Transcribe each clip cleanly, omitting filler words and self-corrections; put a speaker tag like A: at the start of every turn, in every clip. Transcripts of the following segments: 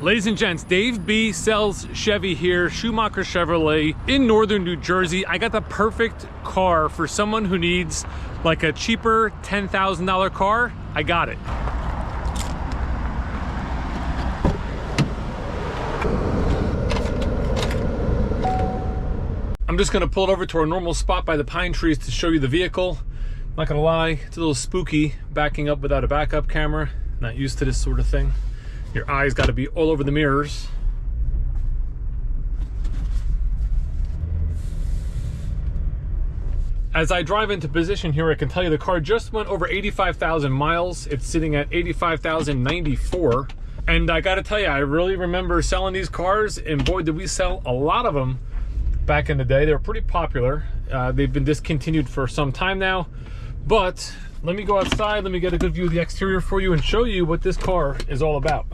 A: Ladies and gents, Dave B sells Chevy here, Schumacher Chevrolet in northern New Jersey. I got the perfect car for someone who needs like a cheaper $10,000 car. I got it. I'm just gonna pull it over to our normal spot by the pine trees to show you the vehicle. Not gonna lie, it's a little spooky backing up without a backup camera. Not used to this sort of thing. Your eyes got to be all over the mirrors. As I drive into position here, I can tell you the car just went over 85,000 miles. It's sitting at 85,094. And I got to tell you, I really remember selling these cars, and boy, did we sell a lot of them back in the day. They were pretty popular. They've been discontinued for some time now, but let me go outside, let me get a good view of the exterior for you and show you what this car is all about.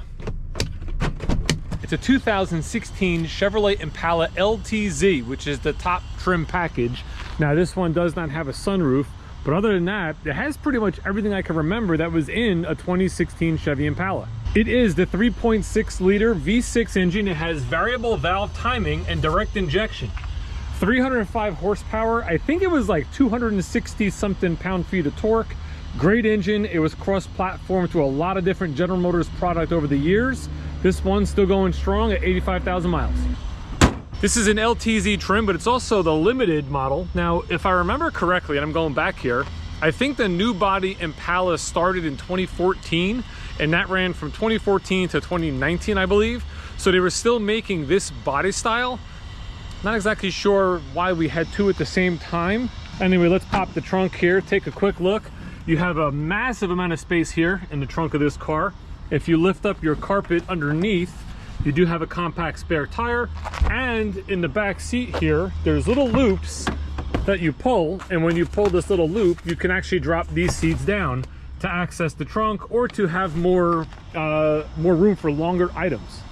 A: It's a 2016 Chevrolet Impala LTZ, which is the top trim package. Now this one does not have a sunroof, but other than that, it has pretty much everything I can remember that was in a 2016 Chevy Impala. It is the 3.6 liter V6 engine. It has variable valve timing and direct injection. 305 horsepower. I think it was like 260 something pound-feet of torque. Great engine. It was cross-platform to a lot of different General Motors product over the years. This one's still going strong at 85,000 miles. This is an LTZ trim, but it's also the limited model. Now, if I remember correctly, and I'm going back here, I think the new body Impala started in 2014, and that ran from 2014 to 2019, I believe. So they were still making this body style. Not exactly sure why we had two at the same time. Anyway, let's pop the trunk here, take a quick look. You have a massive amount of space here in the trunk of this car. If you lift up your carpet underneath, you do have a compact spare tire. And in the back seat here, there's little loops that you pull. And when you pull this little loop, you can actually drop these seats down to access the trunk or to have more room for longer items.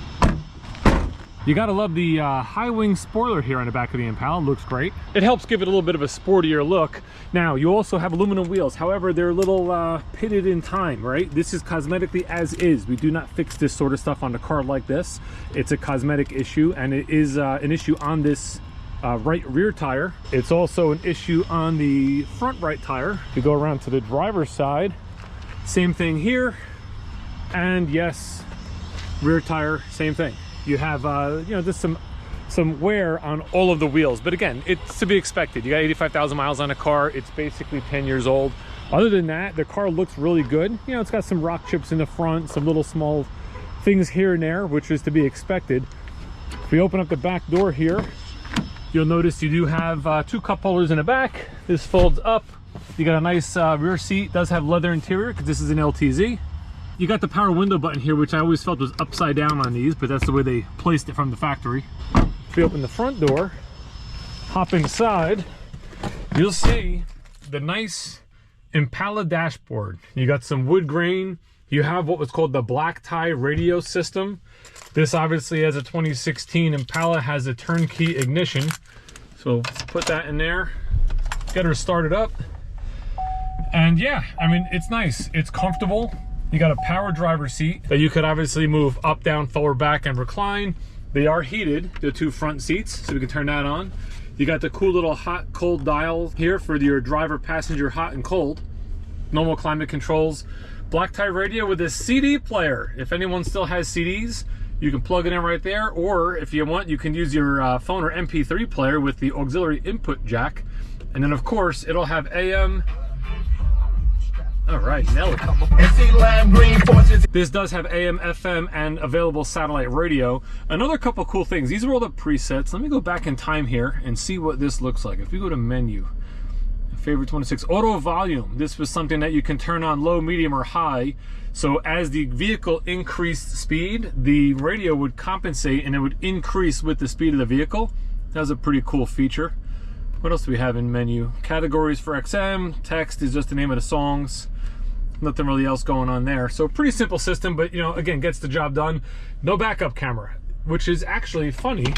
A: You gotta love the high wing spoiler here on the back of the Impala. It looks great. It helps give it a little bit of a sportier look. Now, you also have aluminum wheels. However, they're a little pitted in time, right? This is cosmetically as is. We do not fix this sort of stuff on a car like this. It's a cosmetic issue, and it is an issue on this right rear tire. It's also an issue on the front right tire. If you go around to the driver's side, same thing here. And yes, rear tire, same thing. You have, you know, just some wear on all of the wheels. But again, it's to be expected. You got 85,000 miles on a car. It's basically 10 years old. Other than that, the car looks really good. You know, it's got some rock chips in the front, some little small things here and there, which is to be expected. If we open up the back door here, you'll notice you do have two cup holders in the back. This folds up. You got a nice rear seat. It does have leather interior because this is an LTZ. You got the power window button here, which I always felt was upside down on these, but that's the way they placed it from the factory. If you open the front door, hop inside, you'll see the nice Impala dashboard. You got some wood grain. You have what was called the black tie radio system. This obviously, as a 2016 Impala, has a turnkey ignition. So let's put that in there, get her started up. And yeah, I mean, it's nice, it's comfortable. You got a power driver seat that you could obviously move up, down, forward, back, and recline. They are heated, the two front seats, so we can turn that on. You got the cool little hot, cold dial here for your driver, passenger, hot and cold. Normal climate controls. Black tie radio with a CD player. If anyone still has CDs, you can plug it in right there, or if you want, you can use your phone or MP3 player with the auxiliary input jack. And then of course, it'll have AM. All right, nailed it. This does have AM, FM, and available satellite radio. Another couple cool things. These are all the presets. Let me go back in time here and see what this looks like. If we go to menu, favorite 26, auto volume. This was something that you can turn on low, medium, or high. So as the vehicle increased speed, the radio would compensate and it would increase with the speed of the vehicle. That was a pretty cool feature. What else do we have in menu? Categories for XM. Text is just the name of the songs. Nothing really else going on there. So pretty simple system, but you know, again, gets the job done. No backup camera, which is actually funny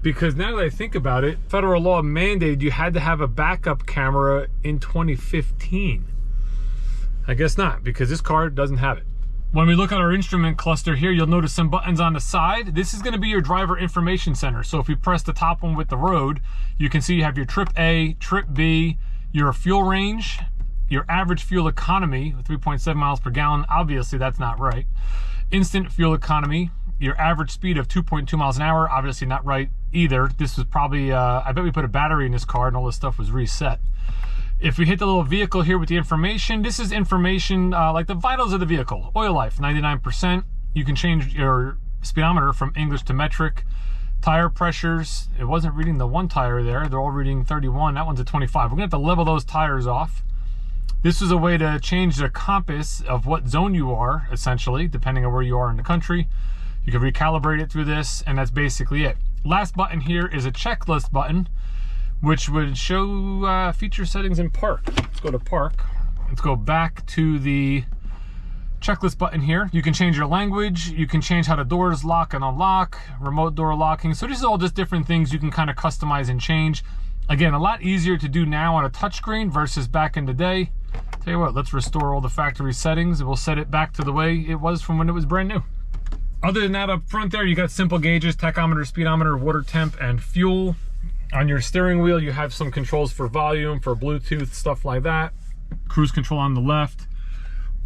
A: because now that I think about it, federal law mandated you had to have a backup camera in 2015. I guess not, because this car doesn't have it. When we look at our instrument cluster here, you'll notice some buttons on the side. This is going to be your driver information center. So if we press the top one with the road, you can see you have your trip A, trip B, your fuel range, your average fuel economy, 3.7 miles per gallon. Obviously, that's not right. Instant fuel economy, your average speed of 2.2 miles an hour. Obviously not right either. This was probably, I bet we put a battery in this car and all this stuff was reset. If we hit the little vehicle here with the information, this is information like the vitals of the vehicle. Oil life, 99%. You can change your speedometer from English to metric. Tire pressures, it wasn't reading the one tire there. They're all reading 31. That one's a 25. We're gonna have to level those tires off. This is a way to change the compass of what zone you are, essentially, depending on where you are in the country. You can recalibrate it through this, and that's basically it. Last button here is a checklist button, which would show feature settings in park. Let's go to park. Let's go back to the checklist button here. You can change your language. You can change how the doors lock and unlock, remote door locking. So this is all just different things you can kind of customize and change. Again, a lot easier to do now on a touchscreen versus back in the day. Tell you what, let's restore all the factory settings and we'll set it back to the way it was from when it was brand new. Other than that, up front there, you got simple gauges, tachometer, speedometer, water temp, and fuel. On your steering wheel, you have some controls for volume, for Bluetooth, stuff like that. Cruise control on the left.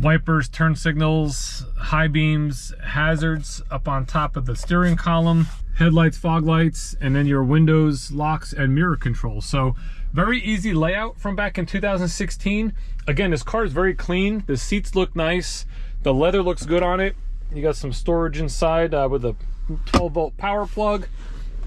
A: Wipers, turn signals, high beams, hazards up on top of the steering column. Headlights, fog lights, and then your windows, locks, and mirror control. So very easy layout from back in 2016. Again, this car is very clean. The seats look nice. The leather looks good on it. You got some storage inside with a 12-volt power plug.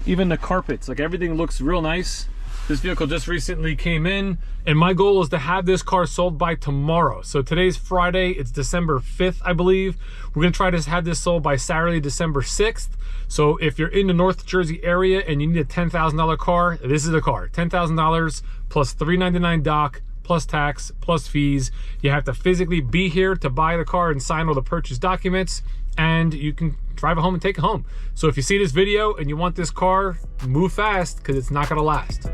A: Even the carpets, like everything looks real nice. This vehicle just recently came in, and my goal is to have this car sold by tomorrow. So today's Friday, it's December 5th, I believe. We're gonna try to have this sold by Saturday, December 6th. So if you're in the North Jersey area and you need a $10,000 car, this is the car. $10,000 plus $399 doc, plus tax, plus fees. You have to physically be here to buy the car and sign all the purchase documents, and you can drive it home and take it home. So if you see this video and you want this car, move fast because it's not gonna last.